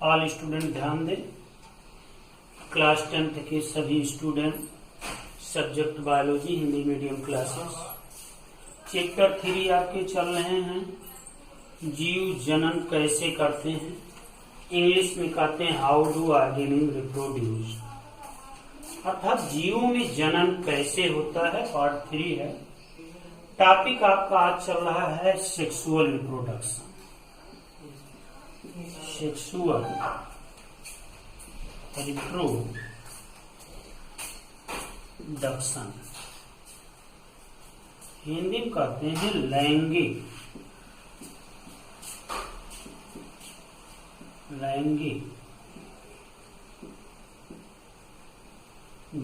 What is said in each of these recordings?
All student ध्यान दें। Class 10th के सभी student, subject biology Hindi medium classes, chapter 3 आपके चल रहे हैं। जीव जनन कैसे करते हैं, इंग्लिश में कहते हैं हाउ डू ऑर्गेनिज्म रिप्रोड्यूस, अर्थात जीवों में जनन कैसे होता है। पार्ट 3 है। टॉपिक आपका आज चल रहा है sexual reproduction. Sexual reproduction Hindi में कहते हैं लैंगिक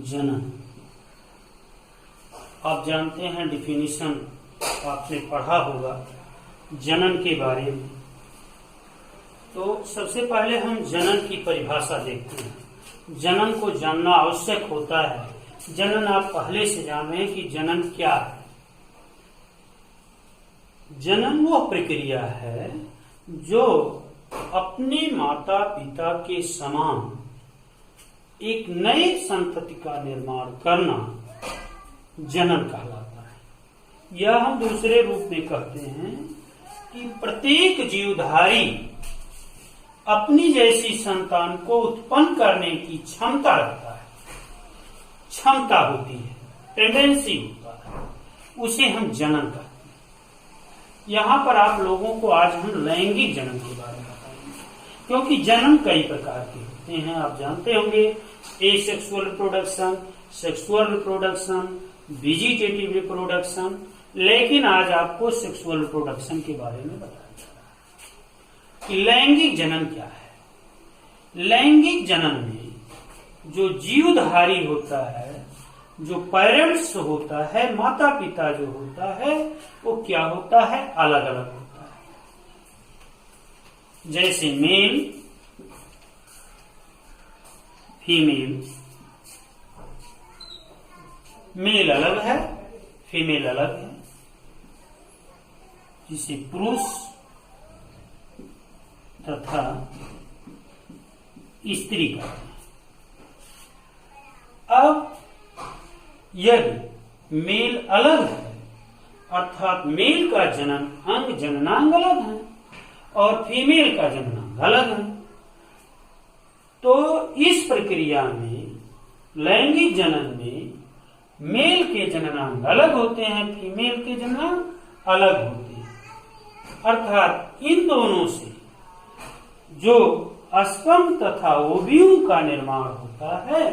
जनन। आप जानते हैं, डिफिनीशन आपने पढ़ा होगा जनन के बारे में। तो सबसे पहले हम जनन की परिभाषा देखते हैं। जनन को जानना आवश्यक होता है। जनन आप पहले से जान रहे हैं कि जनन क्या है। जनन वो प्रक्रिया है जो अपने माता पिता के समान एक नए संतति का निर्माण करना जनन कहलाता है। यह हम दूसरे रूप में कहते हैं कि प्रत्येक जीवधारी अपनी जैसी संतान को उत्पन्न करने की क्षमता रखता है, क्षमता होती है, टेंडेंसी होता है, उसे हम जनन कहते हैं। यहाँ पर आप लोगों को आज हम लैंगिक जनन के बारे में बताएंगे, क्योंकि जनन कई प्रकार के होते हैं। आप जानते होंगे, asexual reproduction, sexual reproduction, vegetative reproduction, लेकिन आज आपको सेक्सुअल रिप्रोडक्शन के बारे में बताया जा रहा है कि लैंगिक जनन क्या है। लैंगिक जनन में जो जीवधारी होता है, जो पेरेंट्स होता है, माता पिता जो होता है, वो क्या होता है, अलग अलग होता है। जैसे मेल फीमेल, मेल अलग है, फीमेल अलग है, जिसे पुरुष तथा स्त्री कहते हैं। अब यदि मेल अलग है, अर्थात मेल का जनन अंग जननांग अलग है और फीमेल का जननांग अलग है, तो इस प्रक्रिया में लैंगिक जनन में मेल के जननांग अलग होते हैं, फीमेल के जननांग अलग होते हैं। अर्थात इन दोनों से जो स्पर्म तथा ओव्यूम का निर्माण होता है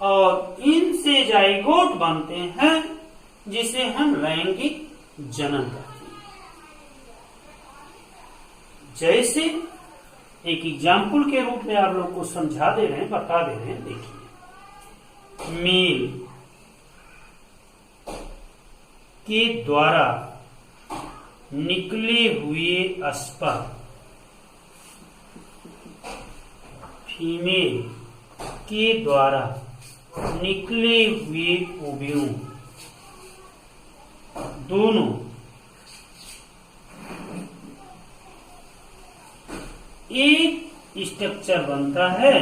और इनसे जाइगोट बनते हैं, जिसे हम लैंगिक जनन कहते हैं। जैसे एक एग्जाम्पल के रूप में आप लोग को समझा दे रहे हैं, बता दे रहे हैं। देखिए, मेल के द्वारा निकले हुए स्पर्म फीमेल के द्वारा निकले हुए ओव्यूम, दोनों एक स्ट्रक्चर बनता है,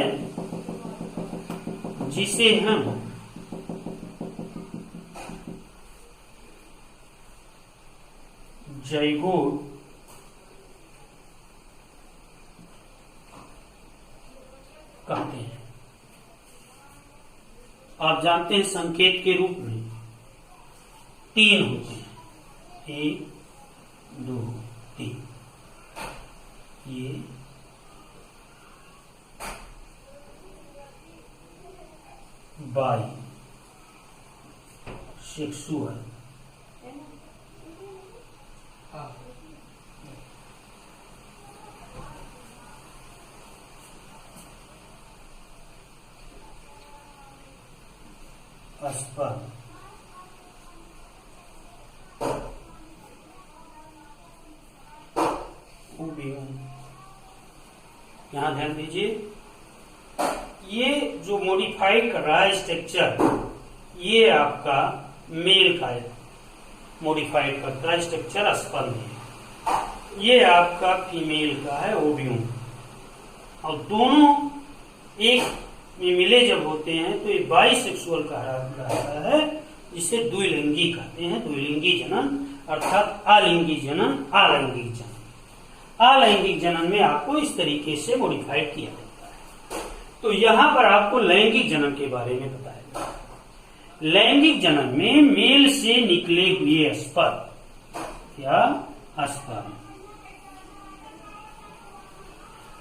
जिसे हम जाइगोट कहते हैं। आप जानते हैं, संकेत के रूप में 3 होते हैं, 1 2 3। ये बाई सेक्सुअल, स्पर्म, ओव्यूम। यहां ध्यान दीजिए, ये जो मॉडिफाइड कर रहा है स्ट्रक्चर, ये आपका मेल का मॉडिफाइड करता है स्ट्रक्चर स्पर्म है। ये आपका फीमेल का है ओव्यूम। और दोनों एक में मिले जब होते हैं तो ये बाइसेक्सुअल कहा जाता है, जिसे द्विलिंगी कहते हैं। द्विलिंगी जनन अर्थात अलैंगिक जनन, अलैंगिक जनन। अलैंगिक जनन में आपको इस तरीके से मॉडिफाइड किया जाता है। तो यहां पर आपको लैंगिक जनन के बारे में बताया जाता है। लैंगिक जनन में मेल से निकले हुए स्पर्म या स्पर्म,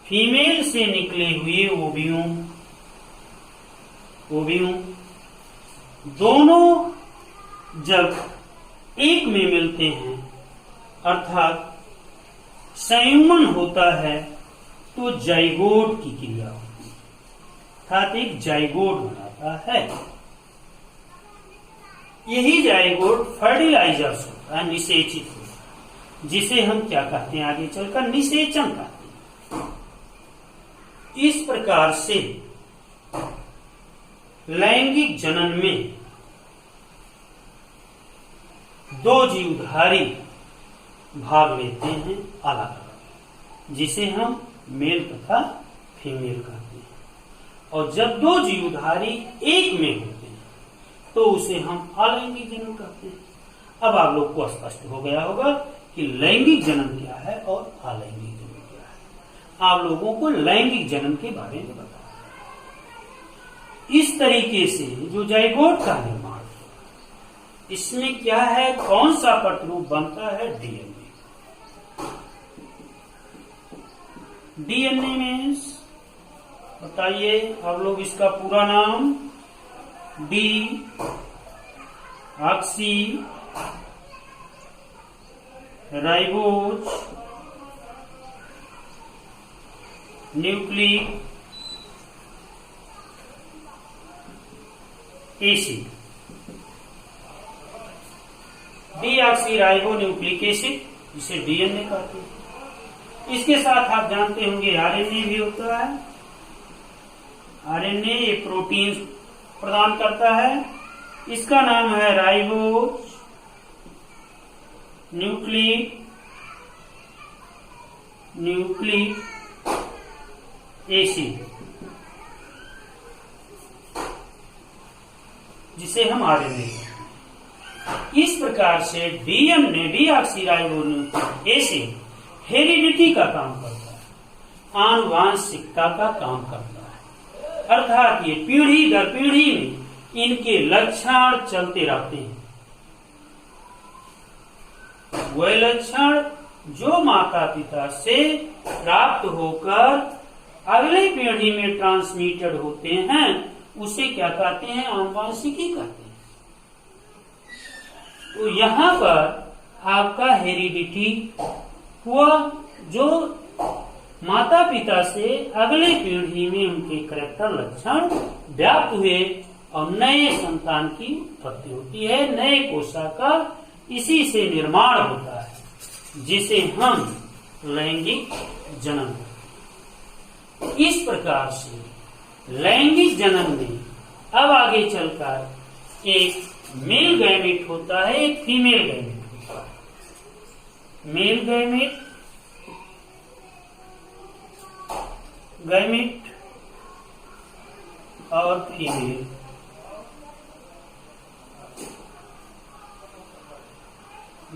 फीमेल से निकले हुए ओव्यूम, दोनों जब एक में मिलते हैं अर्थात संयुग्मन होता है तो जाइगोट की क्रिया होती है, अर्थात एक जाइगोट बनाता है। यही जाइगोट फर्टिलाइजर्स होता है, निषेचित होता है, जिसे हम क्या कहते हैं आगे चलकर निषेचन कहते हैं। इस प्रकार से लैंगिक जनन में दो जीवधारी भाग लेते हैं अलग अलग, जिसे हम मेल तथा फीमेल कहते हैं। और जब दो जीवधारी एक में होते हैं तो उसे हम अलैंगिक जनन कहते हैं। अब आप लोग को स्पष्ट हो गया होगा कि लैंगिक जनन क्या है और अलैंगिक जनन क्या है। आप लोगों को लैंगिक जनन के बारे में बताया। इस तरीके से जो जाइगोट का निर्माण, इसमें क्या है, कौन सा प्रतिरूप बनता है, डीएनए। डीएनए मीन्स बताइए आप लोग, इसका पूरा नाम D oxy ribose nucleic acid, deoxy ribo nucleic acid, जिसे डीएनए कहते हैं। इसके साथ आप जानते होंगे आरएनए भी होता है। आरएनए ये प्रोटीन प्रदान करता है, इसका नाम है राइबोज न्यूक्लिक एसिड, जिसे हम आरएनए कहते हैं। इस प्रकार से डीएनए डीऑक्सीराइबोन्यूक्लिक एसिड हेरिडिटी का काम करता है, आनुवांशिकता का काम करता है। अर्थात ये पीढ़ी दर पीढ़ी में इनके लक्षण चलते रहते हैं। वह लक्षण जो माता पिता से प्राप्त होकर अगले पीढ़ी में ट्रांसमिटेड होते हैं, उसे क्या कहते हैं, आनुवांशिकी कहते हैं। तो यहां पर आपका हेरिडिटी हुआ, जो माता पिता से अगले पीढ़ी में उनके कैरेक्टर लक्षण व्याप्त हुए और नए संतान की उत्पत्ति होती है, नए कोशिका का इसी से निर्माण होता है, जिसे हम लैंगिक जनन। इस प्रकार से लैंगिक जनन में अब आगे चलकर एक मेल गैमेट होता है, एक फीमेल गैमेट होता है। मेल गैमेट और फीमेल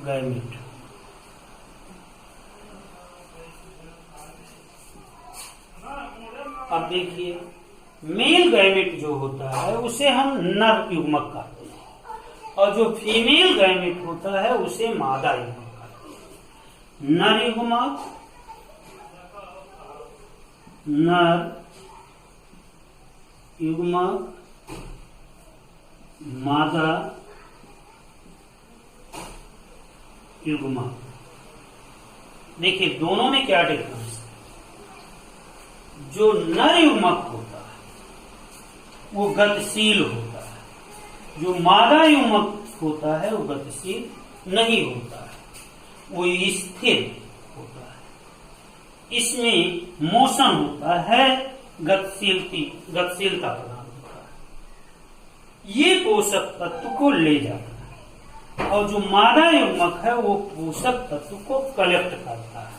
गैमेट। अब देखिए, मेल गैमेट जो होता है उसे हम नर युग्मक कहते हैं, और जो फीमेल गैमेट होता है उसे मादा युग्मक कहते हैं। नर युग्मक, मादा युग्मक। देखिए दोनों में क्या डिफरेंस है। जो नर युग्मक होता है वो गतिशील होता है, जो मादा युग्मक होता है वो गतिशील नहीं होता है, वो स्थिर होता है। इसमें मोशन होता है, गतिशीलता प्रदान होता है। ये पोषक तत्व को ले जाता है, और जो मादा युग्मक है वो पोषक तत्व को कलेक्ट करता है।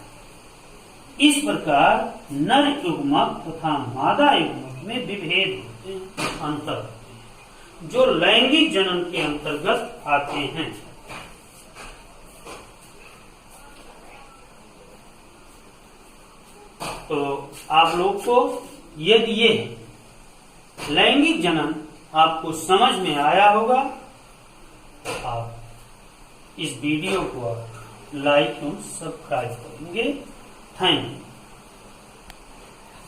इस प्रकार नर युग्मक तथा मादा युग्मक में विभेद होते हैं, अंतर होते हैं, जो लैंगिक जनन के अंतर्गत आते हैं। तो आप लोग को यदि ये लैंगिक जनन आपको समझ में आया होगा, आप इस वीडियो को लाइक एवं सब्सक्राइब करेंगे। Thank you.